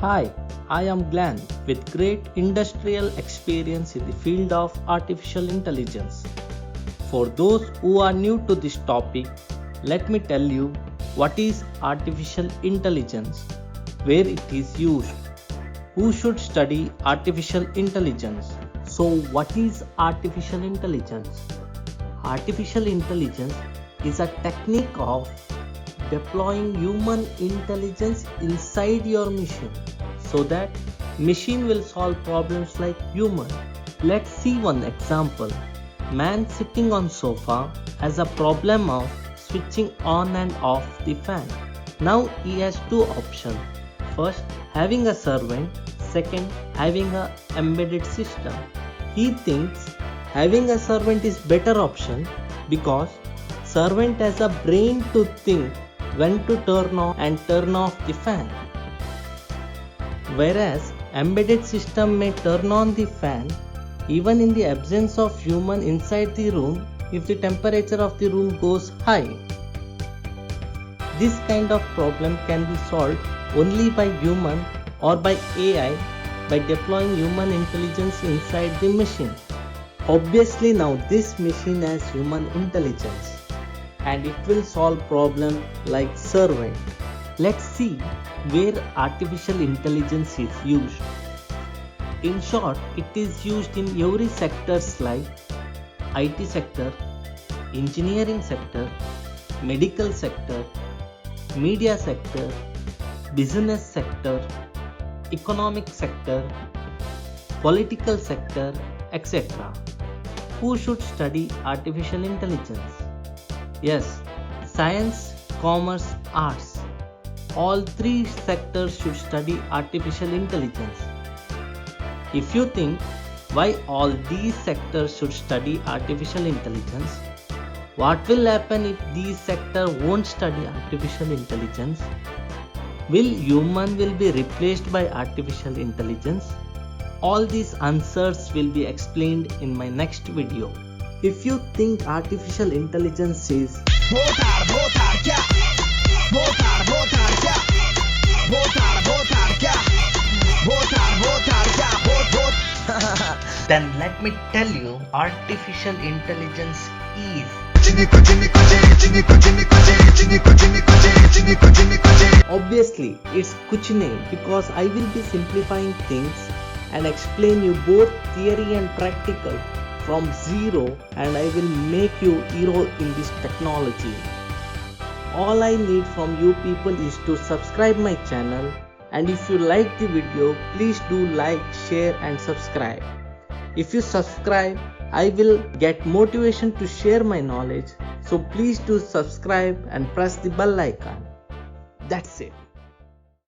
Hi, I am Glenn with great industrial experience in the field of artificial intelligence. For those who are new to this topic, let me tell you what is artificial intelligence, where it is used, who should study artificial intelligence. So, what is artificial intelligence? Artificial intelligence is a technique of deploying human intelligence inside your machine so that machine will solve problems like human. Let's see one example. Man sitting on sofa has a problem of switching on and off the fan. Now he has two options. First, having a servant. Second, having a embedded system. He thinks having a servant is better option because servant has a brain to think when to turn on and turn off the fan. Whereas embedded system may turn on the fan even in the absence of human inside the room if the temperature of the room goes high. This kind of problem can be solved only by human or by AI by deploying human intelligence inside the machine. Obviously now this machine has human intelligence and it will solve problem like servant. Let's see where artificial intelligence is used. In short, it is used in every sectors like IT sector, engineering sector, medical sector, media sector, business sector, economic sector, political sector, etc. Who should study artificial intelligence? Yes, science, commerce, arts. All three sectors should study artificial intelligence. If you think why all these sectors should study artificial intelligence, what will happen if these sectors won't study artificial intelligence? Will human will be replaced by artificial intelligence? All these answers will be explained in my next video. If you think artificial intelligence is then let me tell you, artificial intelligence is obviously it's kuch nahi because I will be simplifying things and explain you both theory and practical from zero, and I will make you hero in this technology. All I need from you people is to subscribe my channel, and if you like the video, please do like, share and subscribe. If you subscribe, I will get motivation to share my knowledge, so please do subscribe and press the bell icon. That's it.